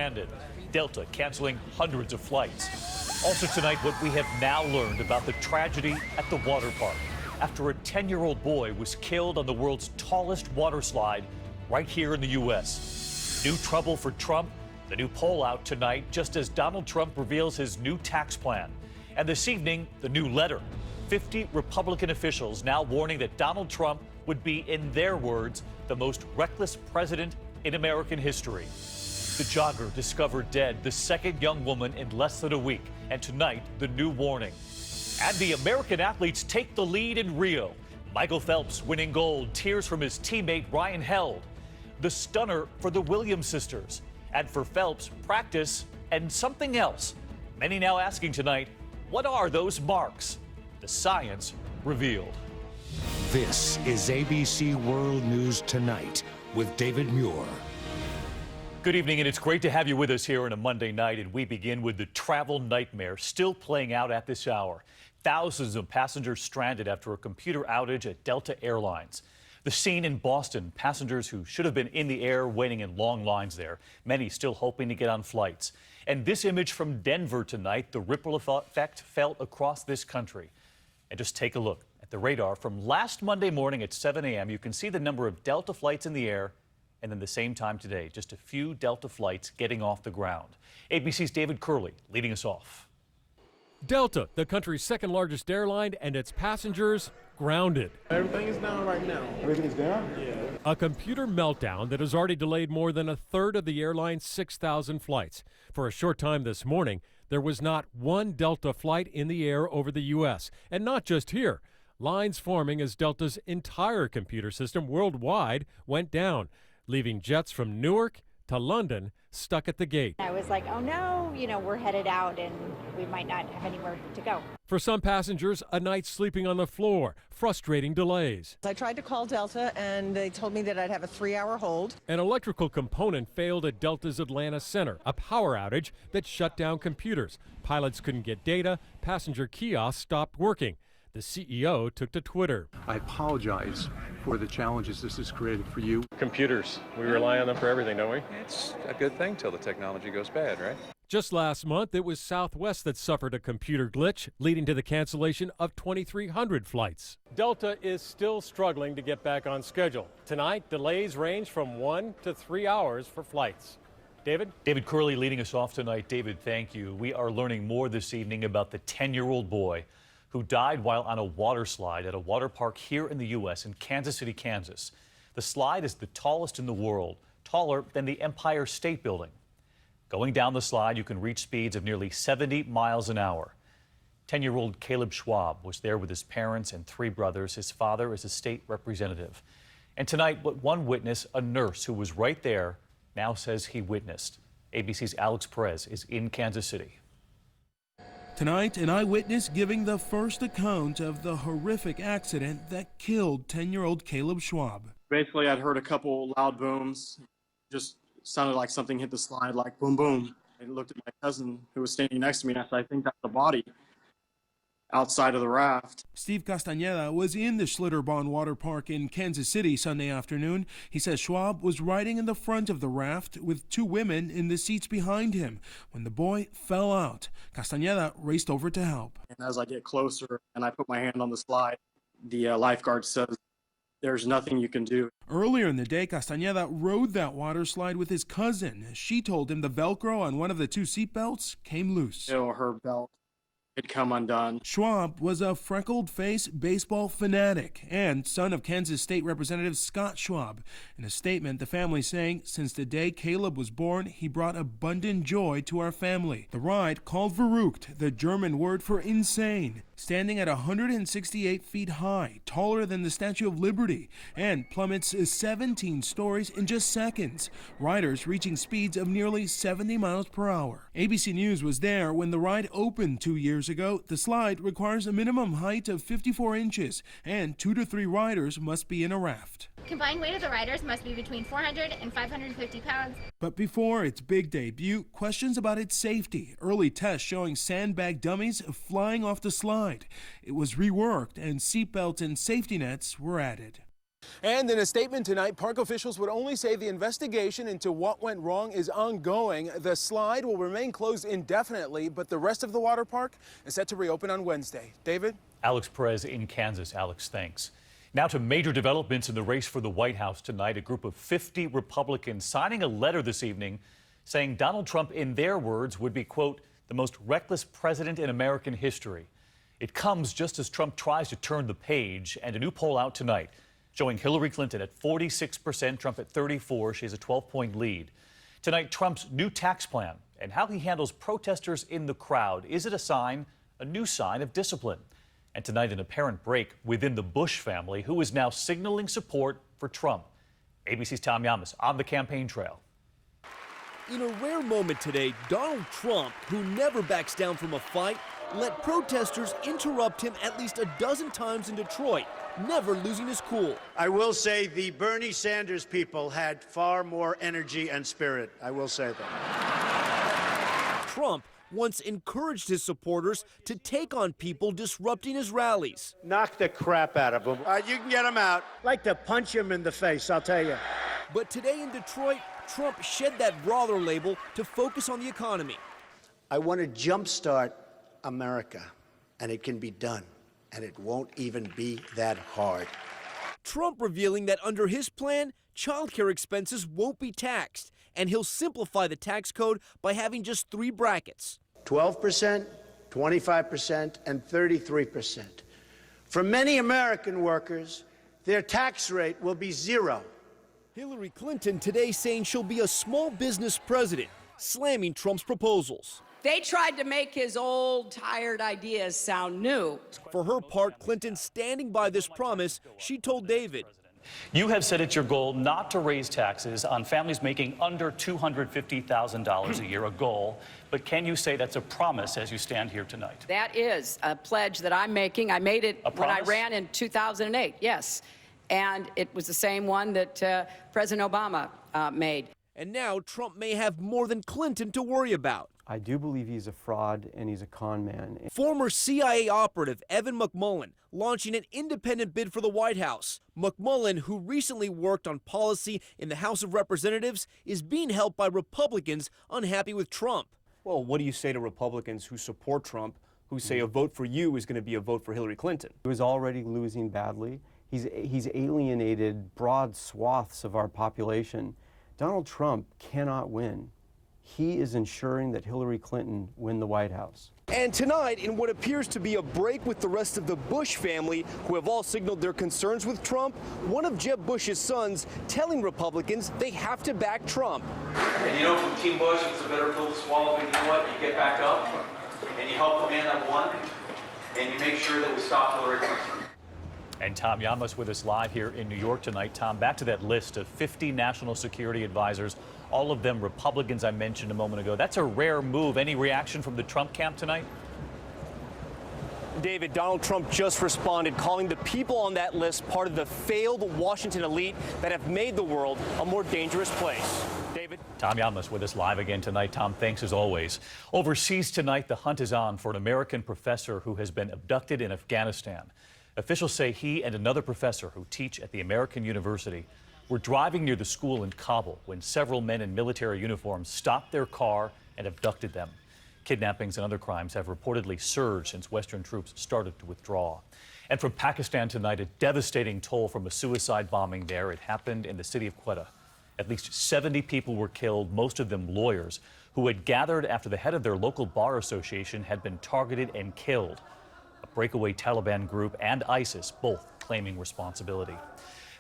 stranded. Delta canceling hundreds of flights. Also tonight, what we have now learned about the tragedy at the water park after a 10-year-old boy was killed on the world's tallest water slide right here in the U.S. New trouble for Trump. The new poll out tonight just as Donald Trump reveals his new tax plan. And this evening, the new letter. 50 Republican officials now warning that Donald Trump would be, in their words, the most reckless president in American history. The jogger discovered dead, the second young woman in less than a week. And tonight, the new warning. And the American athletes take the lead in Rio. Michael Phelps winning gold, tears from his teammate Ryan Held. The stunner for the Williams sisters. And for Phelps, practice and something else. Many now asking tonight, what are those marks? The science revealed. This is ABC World News Tonight with David Muir. Good evening, and it's great to have you with us here on a Monday night. And we begin with the travel nightmare still playing out at this hour. Thousands of passengers stranded after a computer outage at Delta Airlines. The scene in Boston, passengers who should have been in the air waiting in long lines there, many still hoping to get on flights. And this image from Denver tonight, the ripple effect felt across this country. And just take a look at the radar from last Monday morning at 7 a.m. You can see the number of Delta flights in the air, and then the same time today, just a few Delta flights getting off the ground. ABC's David Curley leading us off. Delta, the country's second largest airline, and its passengers grounded. Everything is down right now. Everything's down? Yeah. A computer meltdown that has already delayed more than a third of the airline's 6,000 flights. For a short time this morning, there was not one Delta flight in the air over the U.S. And not just here. Lines forming as Delta's entire computer system worldwide went down, leaving jets from Newark to London stuck at the gate. I was like, oh no, we're headed out and we might not have anywhere to go. For some passengers, a night sleeping on the floor, frustrating delays. I tried to call Delta and they told me that I'd have a 3-hour hold. An electrical component failed at Delta's Atlanta Center, a power outage that shut down computers. Pilots couldn't get data, passenger kiosks stopped working. The CEO took to Twitter. I apologize for the challenges this has created for you. Computers, we rely on them for everything, don't we? It's a good thing till the technology goes bad, right? Just last month, it was Southwest that suffered a computer glitch, leading to the cancellation of 2,300 flights. Delta is still struggling to get back on schedule. Tonight, delays range from 1 to 3 hours for flights. David? David Curley leading us off tonight. David, thank you. We are learning more this evening about the 10-year-old boy who died while on a water slide at a water park here in the U.S. in Kansas City, Kansas. The slide is the tallest in the world, taller than the Empire State Building. Going down the slide, you can reach speeds of nearly 70 miles an hour. 10-year-old Caleb Schwab was there with his parents and 3 brothers. His father is a state representative. And tonight, what one witness, a nurse who was right there, now says he witnessed. ABC's Alex Perez is in Kansas City. Tonight, an eyewitness giving the first account of the horrific accident that killed 10-year-old Caleb Schwab. Basically, I'd heard a couple loud booms. Just sounded like something hit the slide, like boom, boom. I looked at my cousin who was standing next to me, and I said, I think that's the body outside of the raft. Steve Castañeda was in the Schlitterbahn Water Park in Kansas City Sunday afternoon. He says Schwab was riding in the front of the raft with 2 women in the seats behind him when the boy fell out. Castañeda raced over to help. And as I get closer and I put my hand on the slide, the lifeguard says, there's nothing you can do. Earlier in the day, Castañeda rode that water slide with his cousin. She told him the Velcro on one of the 2 seatbelts came loose. Her belt had come undone. Schwab was a freckled-faced baseball fanatic and son of Kansas State Representative Scott Schwab. In a statement, the family saying, since the day Caleb was born, he brought abundant joy to our family. The ride, called verrückt, the German word for insane, standing at 168 feet high, taller than the Statue of Liberty, and plummets 17 stories in just seconds. Riders reaching speeds of nearly 70 miles per hour. ABC News was there when the ride opened 2 years ago. The slide requires a minimum height of 54 inches, and 2 to 3 riders must be in a raft. Combined weight of the riders must be between 400 and 550 pounds. But before its big debut, questions about its safety. Early tests showing sandbag dummies flying off the slide. It was reworked and seatbelts and safety nets were added. And in a statement tonight, park officials would only say the investigation into what went wrong is ongoing. The slide will remain closed indefinitely, but the rest of the water park is set to reopen on Wednesday. David? Alex Perez in Kansas. Alex, thanks. Now to major developments in the race for the White House tonight. A group of 50 Republicans signing a letter this evening saying Donald Trump, in their words, would be, quote, the most reckless president in American history. It comes just as Trump tries to turn the page, and a new poll out tonight showing Hillary Clinton at 46%, Trump at 34%. She has a 12-point lead. Tonight, Trump's new tax plan and how he handles protesters in the crowd. Is it a new sign of discipline? And tonight, an apparent break within the Bush family, who is now signaling support for Trump. ABC's Tom Llamas on the campaign trail. In a rare moment today, Donald Trump, who never backs down from a fight, let protesters interrupt him at least a dozen times in Detroit, never losing his cool. I will say the Bernie Sanders people had far more energy and spirit. I will say that. Trump once encouraged his supporters to take on people disrupting his rallies. Knock the crap out of them. You can get them out. Like to punch him in the face, I'll tell you. But today in Detroit, Trump shed that brawler label to focus on the economy. I want to jumpstart America, and it can be done, and it won't even be that hard. Trump revealing that under his plan, childcare expenses won't be taxed, and he'll simplify the tax code by having just 3 brackets. 12%, 25%, and 33%. For many American workers, their tax rate will be 0. Hillary Clinton today saying she'll be a small business president, slamming Trump's proposals. They tried to make his old, tired ideas sound new. For her part, Clinton standing by this promise, she told David. You have said it's your goal not to raise taxes on families making under $250,000 a year, a goal. But can you say that's a promise as you stand here tonight? That is a pledge that I'm making. I made it when I ran in 2008, yes. And it was the same one that President Obama made. And now Trump may have more than Clinton to worry about. I do believe he's a fraud and he's a con man. Former CIA operative Evan McMullin launching an independent bid for the White House. McMullin, who recently worked on policy in the House of Representatives, is being helped by Republicans unhappy with Trump. Well, what do you say to Republicans who support Trump, who say a vote for you is going to be a vote for Hillary Clinton? He was already losing badly. He's alienated broad swaths of our population. Donald Trump cannot win. He is ensuring that Hillary Clinton win the White House. And tonight, in what appears to be a break with the rest of the Bush family, who have all signaled their concerns with Trump, one of Jeb Bush's sons telling Republicans they have to back Trump. And you know, from Team Bush, it's a bitter pill to swallow, but you know what? You get back up, and you help the man that won, and you make sure that we stop Hillary Clinton. And Tom Llamas with us live here in New York tonight. Tom, back to that list of 50 national security advisors, all of them Republicans I mentioned a moment ago. That's a rare move. Any reaction from the Trump camp tonight? David, Donald Trump just responded, calling the people on that list part of the failed Washington elite that have made the world a more dangerous place. David? Tom Llamas with us live again tonight. Tom, thanks as always. Overseas tonight, the hunt is on for an American professor who has been abducted in Afghanistan. Officials say he and another professor who teach at the American University were driving near the school in Kabul when several men in military uniforms stopped their car and abducted them. Kidnappings and other crimes have reportedly surged since Western troops started to withdraw. And from Pakistan tonight, a devastating toll from a suicide bombing there. It happened in the city of Quetta. At least 70 people were killed, most of them lawyers, who had gathered after the head of their local bar association had been targeted and killed. A breakaway Taliban group and ISIS both claiming responsibility.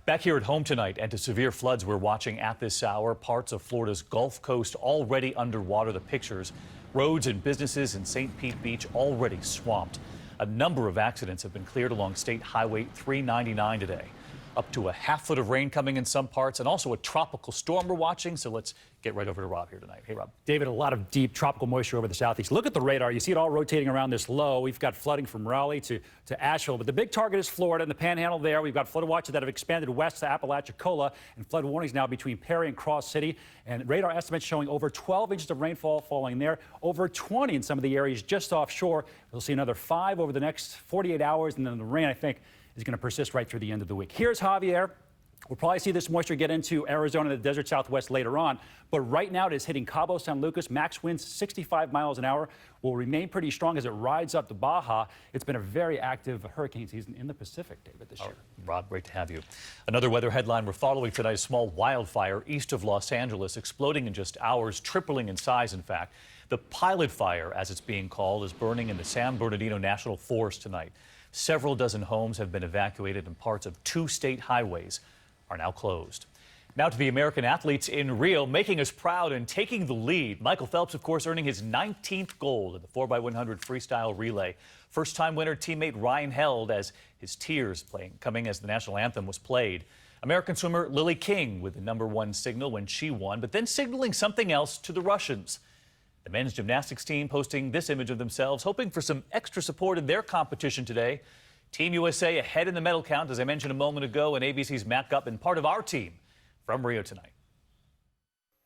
Back here at home tonight, and to severe floods we're watching at this hour. Parts of Florida's Gulf Coast already underwater. The pictures, roads and businesses in St. Pete Beach already swamped. A number of accidents have been cleared along State Highway 399 today. Up to a half foot of rain coming in some parts, and also a tropical storm we're watching. So let's get right over to Rob here tonight. Hey, Rob. David, a lot of deep tropical moisture over the southeast. Look at the radar. You see it all rotating around this low. We've got flooding from Raleigh to Asheville. But the big target is Florida and the panhandle there. We've got flood watches that have expanded west to Apalachicola, and flood warnings now between Perry and Cross City. And radar estimates showing over 12 inches of rainfall falling there, over 20 in some of the areas just offshore. We'll see another 5 over the next 48 hours, and then the rain, I think, is going to persist right through the end of the week. Here's Javier We'll probably see this moisture get into Arizona and the desert Southwest later on. But right now it is hitting Cabo San Lucas. Max winds 65 miles an hour. Will remain pretty strong as it rides up to Baja. It's been a very active hurricane season in the Pacific, David, this year. Rob, great to have you. Another weather headline we're following tonight: a small wildfire east of Los Angeles, exploding in just hours, tripling in size, in fact. The Pilot Fire, as it's being called, is burning in the San Bernardino National Forest tonight. Several dozen homes have been evacuated, and parts of 2 state highways are now closed. Now to the American athletes in Rio, making us proud and taking the lead. Michael Phelps, of course, earning his 19th gold in the 4x100 freestyle relay. First-time winner teammate Ryan held as his tears coming as the national anthem was played. American swimmer Lily King with the #1 signal when she won, but then signaling something else to the Russians. The men's gymnastics team posting this image of themselves, hoping for some extra support in their competition today. Team USA ahead in the medal count, as I mentioned a moment ago, and ABC's Matt Gutman, part of our team from Rio tonight.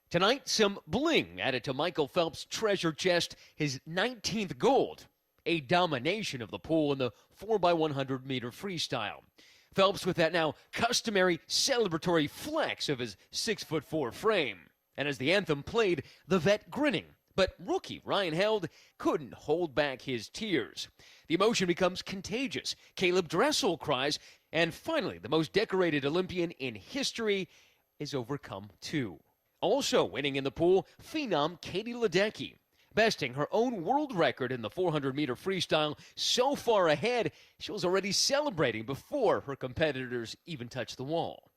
Tonight, some bling added to Michael Phelps' treasure chest, his 19th gold, a domination of the pool in the 4x100 meter freestyle. Phelps with that now customary celebratory flex of his 6'4" frame. And as the anthem played, the vet grinning. But rookie Ryan Held couldn't hold back his tears. The emotion becomes contagious. Caleb Dressel cries, and finally, the most decorated Olympian in history is overcome too. Also winning in the pool, phenom Katie Ledecky, besting her own world record in the 400-meter freestyle. So far ahead, she was already celebrating before her competitors even touched the wall.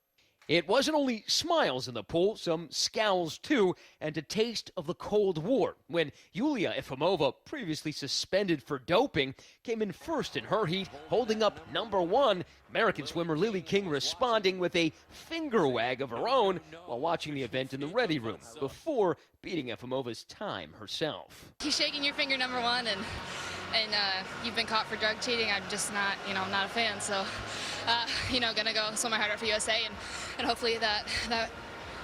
It wasn't only smiles in the pool, some scowls too, and a taste of the Cold War when Yulia Efimova, previously suspended for doping, came in first in her heat, holding up #1. American swimmer Lily King responding with a finger wag of her own while watching the event in the ready room before beating Efimova's time herself. He's shaking your finger #1 and you've been caught for drug cheating. I'm just not, I'm not a fan. So, gonna go swim my heart out for USA and hopefully that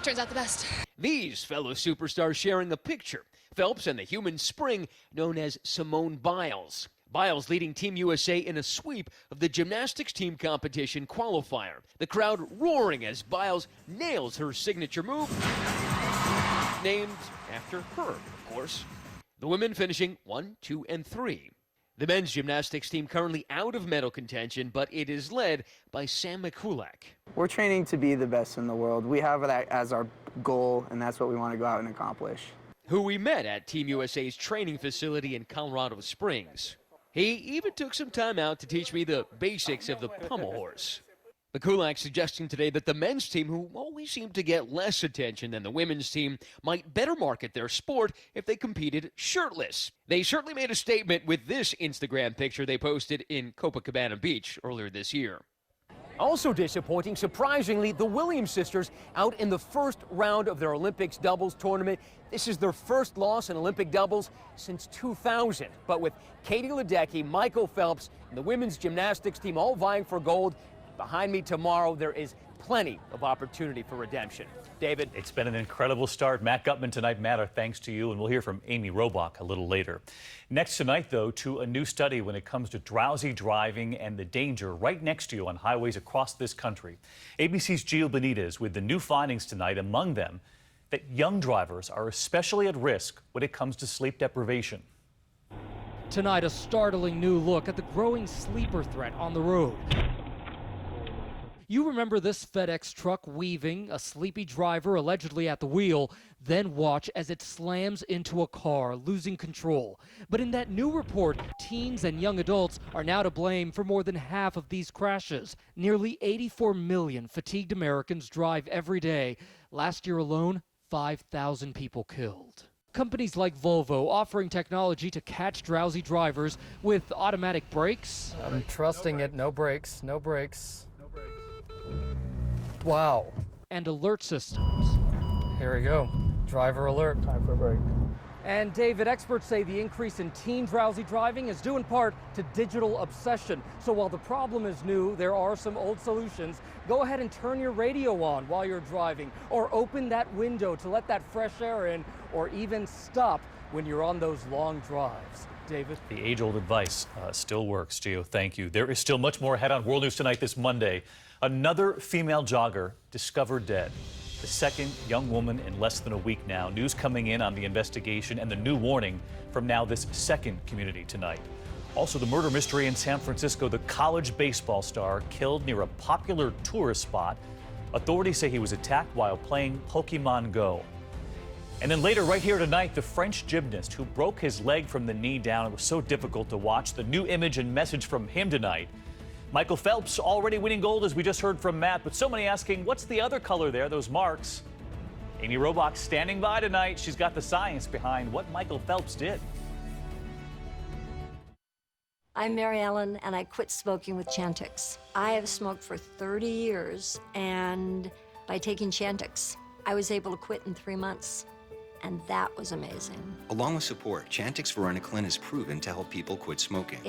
turns out the best. These fellow superstars sharing a picture. Phelps and the human spring known as Simone Biles. Biles leading Team USA in a sweep of the gymnastics team competition qualifier. The crowd roaring as Biles nails her signature move, named after her, of course. The women finishing 1, 2, and 3. The men's gymnastics team currently out of medal contention, but it is led by Sam Mikulak. We're training to be the best in the world. We have that as our goal, and that's what we want to go out and accomplish. Who we met at Team USA's training facility in Colorado Springs. He even took some time out to teach me the basics of the pommel horse. Mikulak suggesting today that the men's team, who always seem to get less attention than the women's team, might better market their sport if they competed shirtless. They certainly made a statement with this Instagram picture they posted in Copacabana Beach earlier this year. Also disappointing, surprisingly, the Williams sisters out in the first round of their Olympics doubles tournament. This is their first loss in Olympic doubles since 2000. But with Katie Ledecky, Michael Phelps, and the women's gymnastics team all vying for gold, behind me tomorrow, there is plenty of opportunity for redemption. David? It's been an incredible start. Matt Gutman tonight. Matt, our thanks to you, and we'll hear from Amy Robach a little later. Next tonight, though, to a new study when it comes to drowsy driving and the danger right next to you on highways across this country. ABC's Gio Benitez with the new findings tonight, among them that young drivers are especially at risk when it comes to sleep deprivation. Tonight, a startling new look at the growing sleeper threat on the road. You remember this FedEx truck weaving, a sleepy driver allegedly at the wheel, then watch as it slams into a car, losing control. But in that new report, teens and young adults are now to blame for more than half of these crashes. Nearly 84 million fatigued Americans drive every day. Last year alone, 5,000 people killed. Companies like Volvo offering technology to catch drowsy drivers with automatic brakes. I'm trusting it. No brakes, no brakes. Wow. And alert systems. Here we go. Driver alert. Time for a break. And David, experts say the increase in teen drowsy driving is due in part to digital obsession. So while the problem is new, there are some old solutions. Go ahead and turn your radio on while you're driving, or open that window to let that fresh air in, or even stop when you're on those long drives. David? The age-old advice still works, Gio. Thank you. There is still much more ahead on World News Tonight this Monday. Another female jogger discovered dead. The second young woman in less than a week now. News coming in on the investigation and the new warning from now this second community tonight. Also, the murder mystery in San Francisco. The college baseball star killed near a popular tourist spot. Authorities say he was attacked while playing Pokemon Go. And then later, right here tonight, the French gymnast who broke his leg from the knee down. It was so difficult to watch. The new image and message from him tonight. Michael Phelps already winning gold, as we just heard from Matt, but so many asking, what's the other color there, those marks? Amy Robach standing by tonight. She's got the science behind what Michael Phelps did. I'm Mary Ellen, and I quit smoking with Chantix. I have smoked for 30 years, and by taking Chantix, I was able to quit in 3 months. And that was amazing. Along with support, Chantix Varenicline is proven to help people quit smoking.